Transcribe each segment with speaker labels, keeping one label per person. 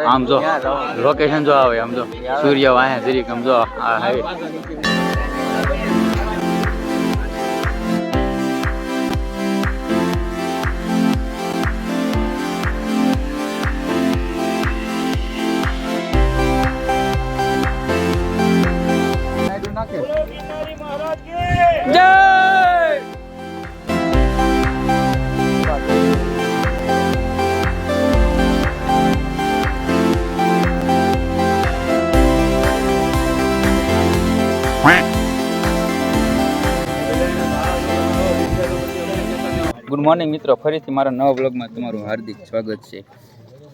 Speaker 1: આમ જો લોકેશન જો આવે આમ જો સૂર્ય વાહે જરીક આમ જો આ હાઈવે ગુડ મોર્નિંગ મિત્રો, ફરીથી મારા નવા બ્લોગમાં તમારું હાર્દિક સ્વાગત છે.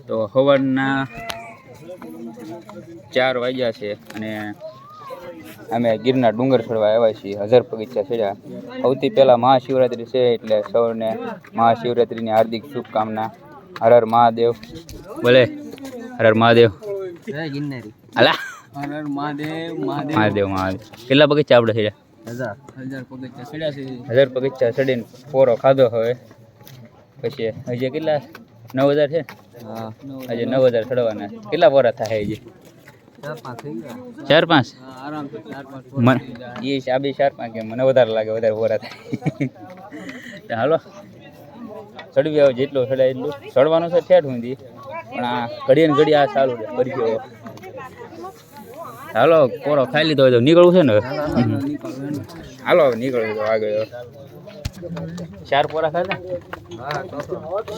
Speaker 1: તો સવારના 4 વાગ્યા છે અને અમે ગીરના ડુંગર ચડવા આવ્યા છીએ. 1000 પગથિયા ચડ્યા. સૌથી પહેલાં મહાશિવરાત્રિ છે એટલે સૌને મહાશિવરાત્રિની હાર્દિક શુભકામના. હર હર મહાદેવ. બોલે હર હર મહાદેવ. અલા હર હર મહાદેવ. મહાદેવ મહાદેવ. કેટલા પગથિયા આપણે ચડ્યા? 1000 પગથિયા ચડ્યા છે. 1000 પગથિયા ચડીને પોરો ખાધો હવે. પછી હજી કેટલા 9000 છે? હા, હજી 9000 ચડવાના. કેટલા પોરા થાય હજી? 4-5. એ સાબી 4-5 કે મને વધારે લાગે, વધારે પોરા થાય. હાલો ચડવી આવે, જેટલું ચડાય એટલું ચડવાનું છે ઠેઠ સુધી, પણ આ ઘડીએ ને ઘડી આ ચાલુ છે કરી ગયો. હાલો પોરો ખાઈ લીધો હોય તો નીકળવું છે ને? હાલો નીકળવું તો આગળ. 4 પોરા ખાધા?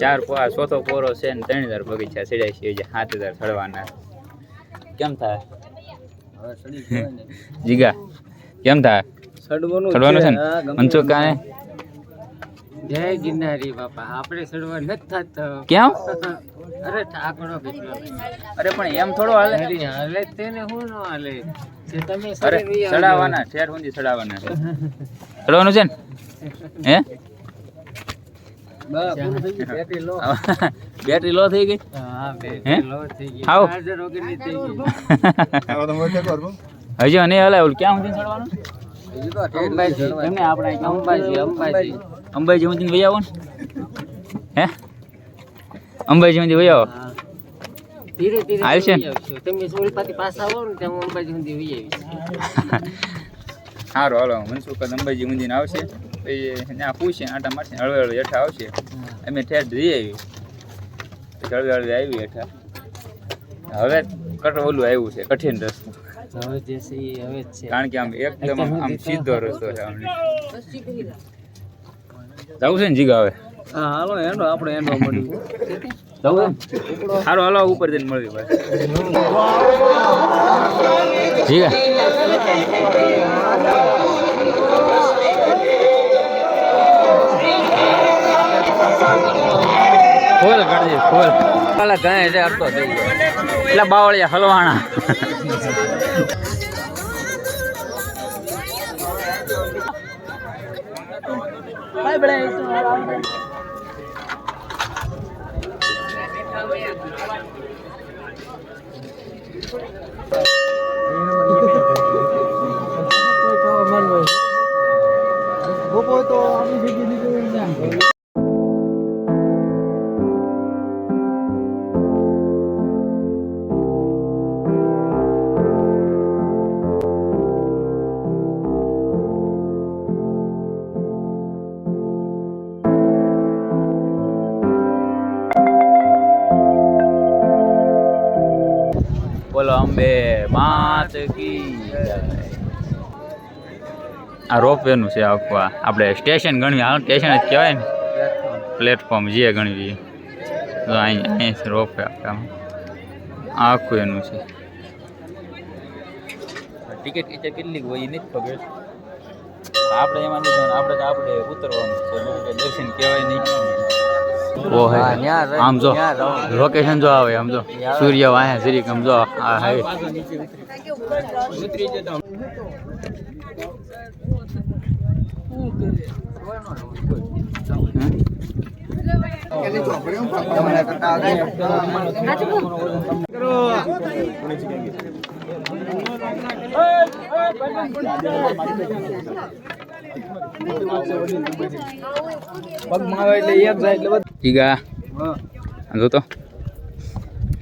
Speaker 1: 4 પોરા. ચોથો પોરો છે ને 3000 પગથિયા ચડ્યા છે. 7000 ચડવાના. કેમ થાય જીગા? કેમ થાય? ચડવાનું છે ને મનસુખ કાને?
Speaker 2: જય ગિરનારી બાપા. આપણે ચડવા નથી થતો.
Speaker 1: કેમ?
Speaker 2: અરે ઠાકડો કેટલો.
Speaker 1: અરે પણ એમ થોડો હાલે.
Speaker 2: હાલે તેને હું ન હાલે. તમે
Speaker 1: અરે ચડાવવાના, ઠેર સુધી ચડાવવાના છે. ચડવાનું છે ને? હે બેટરી લો થઈ ગઈ?
Speaker 2: હા, બેટરી લો થઈ ગઈ.
Speaker 1: આવો
Speaker 2: ચાર્જર વગરની થઈ ગઈ.
Speaker 1: હજી નહીં હાલે. ઓલું ક્યાં સુધી ચડવાનું?
Speaker 2: અંબાજી.
Speaker 1: કેમને આપણે
Speaker 2: અંબાજી.
Speaker 1: અંબાજી સુધી વહી આવો ને. હે અંબાજી સુધી વહી આવો.
Speaker 2: ધીરે ધીરે
Speaker 1: આવશે ને?
Speaker 2: તમે સોલપાથી પાસ આવો ને ત્યાં અંબાજી સુધી વહી આવીશ.
Speaker 1: સારું હાલો. મનસુખ અંબાજી મંદિર આવશે ત્યાં પૂછે આટા મારશે, હળવે હળવે હેઠા આવશે. અમે ઠેઠ જઈ આવી, હળવે હળવે આવી હેઠા. હવે ઓલું આવ્યું છે કઠિન રસ્તો.
Speaker 2: હવે જે છે એ હવે જ છે,
Speaker 1: કારણ કે આમ એકદમ આમ સીધો રસ્તો છે. જવું છે ને જીગા? હવે
Speaker 2: હા હાલો એનો આપણે એનો મળ્યું
Speaker 1: જવું સારું હાલો ઉપર જઈને મળવી ભાઈ. જીગા ફૂલ કાઢજે ફૂલ. કાલે ગાય છે અડતો થઈ ગયો. એટલા બાવળિયા હલવાણા. બોલો અંબે માત કી જય. આ રોપવે નું છે આખું. આપણે સ્ટેશન ગણવી. હાલ સ્ટેશન જ કહેવાય ને, પ્લેટફોર્મ જે ગણવી. તો અહીં રોપવે આખું એનું છે. ટિકિટ કેટલી હોય એ નથી ખબર. આપણે એમાં નથી. આપણે તો આપણે ઉતરવાનું છે, દર્શન કહેવાય નહીં. ઓહે આમ જો લોકેશન જો આવે આમ જો સૂર્ય વાહે જરીક આમ જો આ હાઈવે.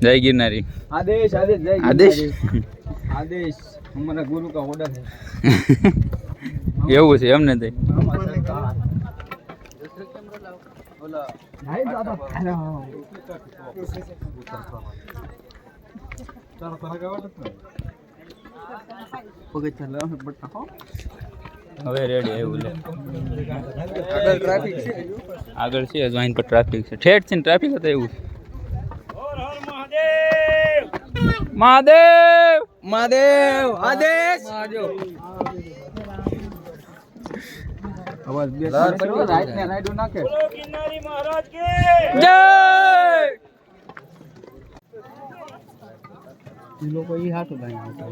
Speaker 1: જય ગિરનારી.
Speaker 2: आदेश आदेश जय
Speaker 1: આદેશ
Speaker 2: आदेश हमारा गुरु का ऑर्डर है
Speaker 1: એવું છે એમને તે
Speaker 2: नहीं दादा
Speaker 1: હવે રેડી એવું લે
Speaker 2: આગળ ટ્રાફિક છે
Speaker 1: આગળ છે હજુ અહીં પર ટ્રાફિક છે ઠેઠ છે ને ટ્રાફિક હતો એવું મહાદેવ
Speaker 2: महादेव आदेश आवाज બે રાઈટ ને રાઈટ નાખે
Speaker 1: જય
Speaker 2: ઈ લોકો ઈ હાટું દાઈ આવતા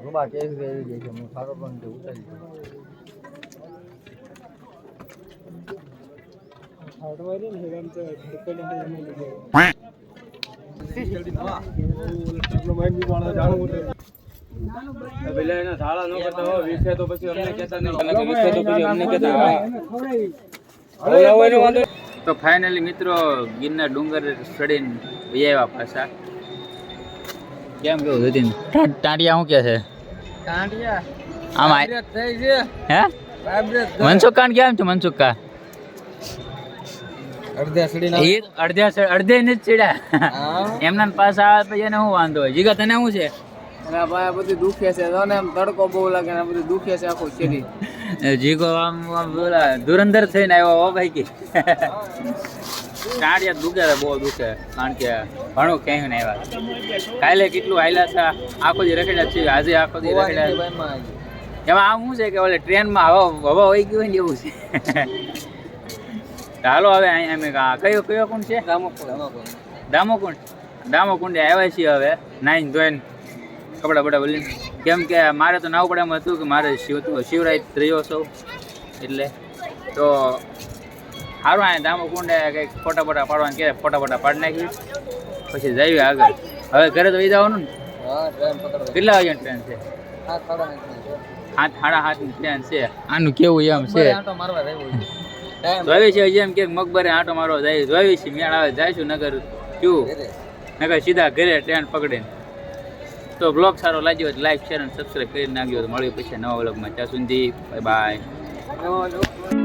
Speaker 2: રૂબા કેસ વેરી ગઈ છે હું સારો પણ તે ઉતારી દઉં હાડવારી ને હેરામ તો ઠેકલે હે અમે લીધો જલ્દી નવા આપણો માઈક બી વાળા જાણો પેલા એના શાળા ન કરતા હો વિશે તો પછી અમને કહેતા નહીં વિશે તો પછી અમને કહેતા હા
Speaker 1: તો ફાઇનલી મિત્રો ગિરનાર ડુંગર ચડીને આવ્યા પાછા કેમ કેવું જતીન ટાંટિયા શું કે છે
Speaker 2: કાંડિયા
Speaker 1: આમ
Speaker 2: વાઇબ્રેટ થઈ છે
Speaker 1: હે
Speaker 2: વાઇબ્રેટ
Speaker 1: મનસુખ કાંડ કેમ છે મનસુખ કા
Speaker 2: અડધે સડી
Speaker 1: એ અડધે ને જ ચડ્યા
Speaker 2: હા
Speaker 1: એમના પાછા આવે પછી એને શું વાંધો હોય જીગા તને શું છે
Speaker 2: ના ભાઈ બધું દુખે છે જો ને આમ તડકો બહુ લાગે ને બધું દુખે છે આખું શરીર
Speaker 1: જીગો આમ બોલા ધુરંધર થઈને આવ્યો હો ભાઈ કે ટાંટિયા દુખે છે બહુ દુખે કારણ કે ઘણું ક્યાંય ને આવ્યા કાલે કેટલું હાલ્યા છે આખો દી રખડ્યા છે આજે આખો દી રખડ્યા એમાં આમ શું છે કે ઓલે ટ્રેનમાં હવા વહી ગઈ હોય ને એવું છે હાલો હવે અહીંયા અમે કયો કુંડ છે દામોકુંડ આવ્યા છીએ હવે નાઈને ધોઈને કપડા બડા બોલીને કેમ કે મારે તો નાવપડામાં હતું કે મારે શિવરાત્રી સૌ એટલે તો સારું અહીંયા દામોકુંડે કંઈક ફોટા બોટા પાડવાનું કે ફોટા બોટા પાડી નાખી પછી જઈએ આગળ હવે ઘરે તો જવાનું ને કેટલા વાગ્યાની ટ્રેન છે 7:30ની ટ્રેન છે આનું કેવું એમ છે જોઈ છે જેમ કે મકબરે આંટો મારવા જાય જોઈ છે મેળ આવે જઈશું નગર નગર સીધા ઘરે ટ્રેન પકડીને તો બ્લોગ સારો લાગ્યો હોય લાઈક શેર અને સબસ્ક્રાઈબ કરી નાખ્યો તો મળ્યું પછી નવા બ્લોગમાં ત્યાં સુધી બાય બાય